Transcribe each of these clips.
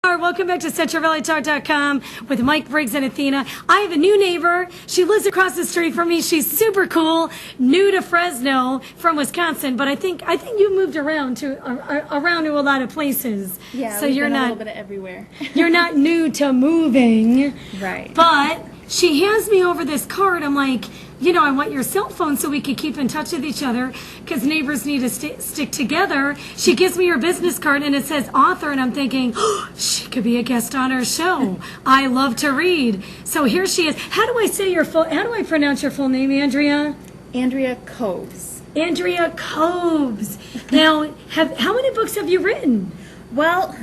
Welcome back to CentralValleyTalk.com with Mike Briggs and Athena. I have a new neighbor. She lives across the street from me. She's super cool, new to Fresno from Wisconsin, but I think you moved around to a lot of places. Yeah, so you're been not a little bit everywhere. You're not new to moving, right? But she hands me over this card. I'm like, I want your cell phone so we can keep in touch with each other because neighbors need to stick together. She gives me her business card and it says author, and I'm thinking, oh, she could be a guest on our show. I love to read. So here she is. How do I pronounce your full name, Andrea? Andrea Coves. Andrea Coves. Now, how many books have you written? Well,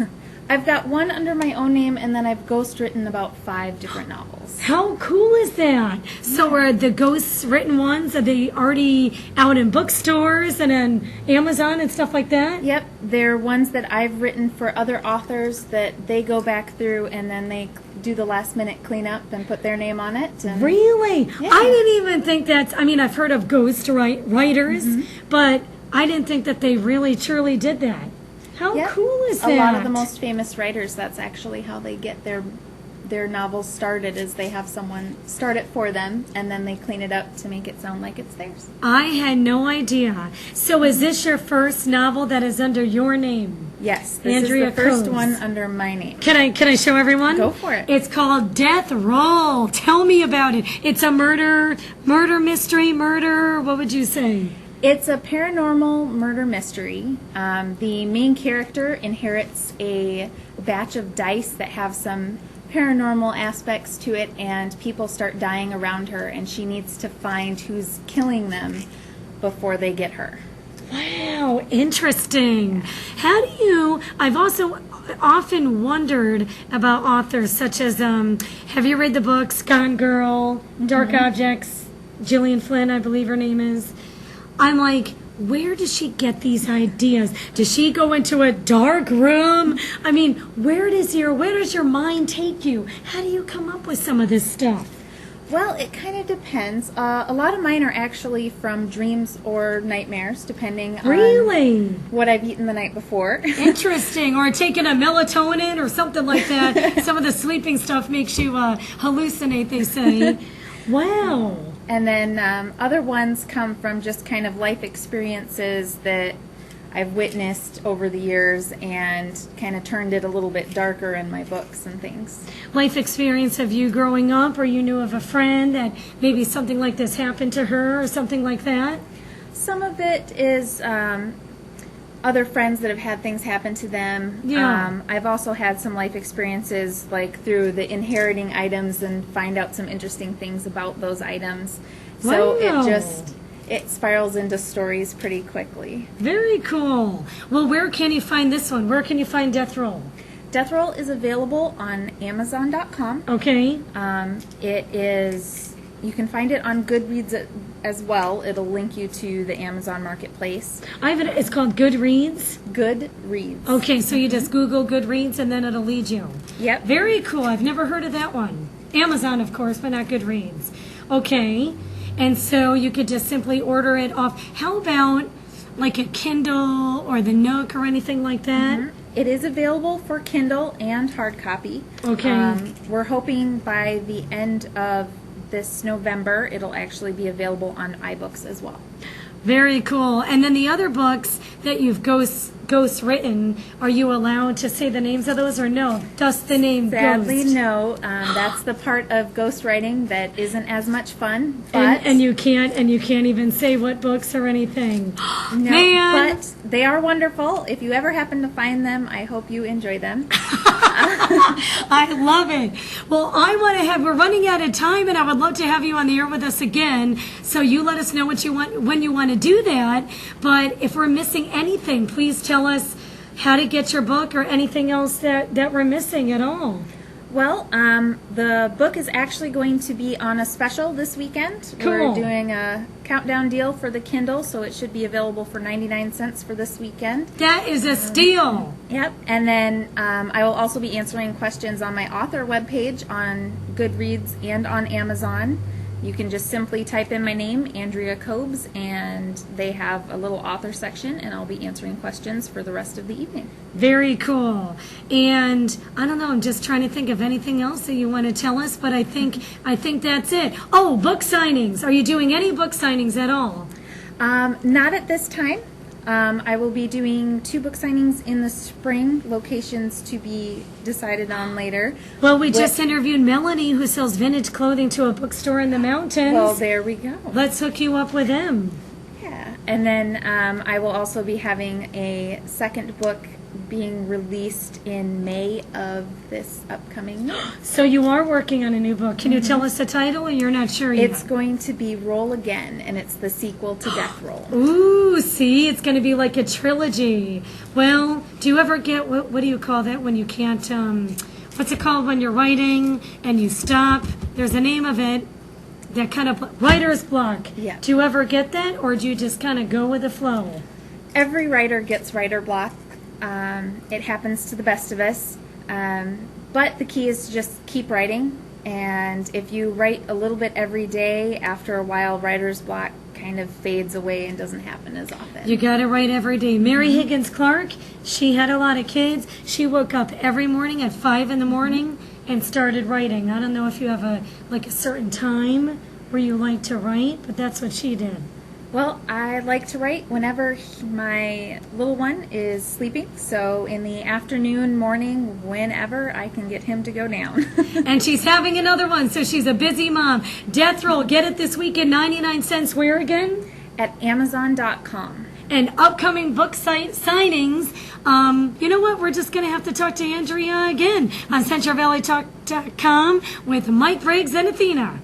I've got one under my own name, and then I've ghostwritten about 5 different novels. How cool is that? So are the ghost-written ones, are they already out in bookstores and on Amazon and stuff like that? Yep, they're ones that I've written for other authors that they go back through, and then they do the last-minute cleanup and put their name on it. And really? Yeah. I didn't even think I've heard of ghost writers, but I didn't think that they really, truly did that. How cool is that? A lot of the most famous writers, that's actually how they get their novels started, is they have someone start it for them, and then they clean it up to make it sound like it's theirs. I had no idea. So is this your first novel that is under your name? Yes, this Andrea is the first Coves. one under my name. Can I show everyone? Go for it. It's called Death Roll. Tell me about it. It's a murder mystery, what would you say? It's a paranormal murder mystery. The main character inherits a batch of dice that have some paranormal aspects to it, and people start dying around her, and she needs to find who's killing them before they get her. Wow, interesting. I've also often wondered about authors such as, have you read the books Gone Girl, Dark Objects, Gillian Flynn, I believe her name is? I'm like, where does she get these ideas? Does she go into a dark room? I mean, where does your mind take you? How do you come up with some of this stuff? Well, it kind of depends. A lot of mine are actually from dreams or nightmares, depending on what I've eaten the night before. Interesting. Or taking a melatonin or something like that. Some of the sleeping stuff makes you hallucinate, they say. Wow. And then other ones come from just kind of life experiences that I've witnessed over the years and kind of turned it a little bit darker in my books and things. Life experience of you growing up, or you knew of a friend that maybe something like this happened to her or something like that? Some of it is other friends that have had things happen to them. Yeah. I've also had some life experiences like through the inheriting items and find out some interesting things about those items. So Wow. it spirals into stories pretty quickly. Very cool. Well, where can you find this one? Where can you find Death Roll? Death Roll is available on Amazon.com. Okay. You can find it on Goodreads as well. It'll link you to the Amazon Marketplace. It's called Goodreads. Goodreads. Okay, so you just Google Goodreads and then it'll lead you. Yep. Very cool. I've never heard of that one. Amazon, of course, but not Goodreads. Okay. And so you could just simply order it off. How about like a Kindle or the Nook or anything like that? It is available for Kindle and hard copy. Okay. We're hoping by the end of this November it'll actually be available on iBooks as well. Very cool. And then the other books that you've ghost written, are you allowed to say the names of those or no? Just the name Sadly, Ghost. no. That's the part of ghostwriting that isn't as much fun. But And you can't even say what books or anything. no, Man. but they are wonderful. If you ever happen to find them, I hope you enjoy them. I love it. Well, we're running out of time, and I would love to have you on the air with us again. So you let us know what you want when you want to do that. But if we're missing anything, please tell us how to get your book or anything else that we're missing at all. Well, the book is actually going to be on a special this weekend. Cool. We're doing a countdown deal for the Kindle, so it should be available for 99 cents for this weekend. That is a steal. Yep. And then I will also be answering questions on my author webpage on Goodreads and on Amazon. you can just simply type in my name, Andrea Cobes, and they have a little author section, and I'll be answering questions for the rest of the evening. Very cool. And I don't know, I'm just trying to think of anything else that you want to tell us, but I think that's it. Oh, book signings. Are you doing any book signings at all? Not at this time. I will be doing 2 book signings in the spring, locations to be decided on later. Well, we just interviewed Melanie, who sells vintage clothing to a bookstore in the mountains. Well, there we go. Let's hook you up with them. Yeah. And then I will also be having a second book being released in May of this upcoming year. So you are working on a new book. Can you tell us the title, or you're not sure yet? It's going to be Roll Again, and it's the sequel to Death Roll. Ooh, see, it's going to be like a trilogy. Well, do you ever get, what do you call that when you can't, what's it called when you're writing and you stop? There's a name of it, that kind of, writer's block. Yeah. Do you ever get that, or do you just kind of go with the flow? Every writer gets writer block. It happens to the best of us. But the key is to just keep writing. And if you write a little bit every day, after a while, writer's block kind of fades away and doesn't happen as often. You got to write every day. Mary Higgins Clark, she had a lot of kids. She woke up every morning at 5 in the morning and started writing. I don't know if you have a certain time where you like to write, but that's what she did. Well, I like to write whenever my little one is sleeping. So in the afternoon, morning, whenever I can get him to go down. And she's having another one, so she's a busy mom. Death Roll, get it this week at 99 cents. Where again? At Amazon.com. And upcoming book signings. You know what? We're just going to have to talk to Andrea again on CentralValleyTalk.com with Mike Briggs and Athena.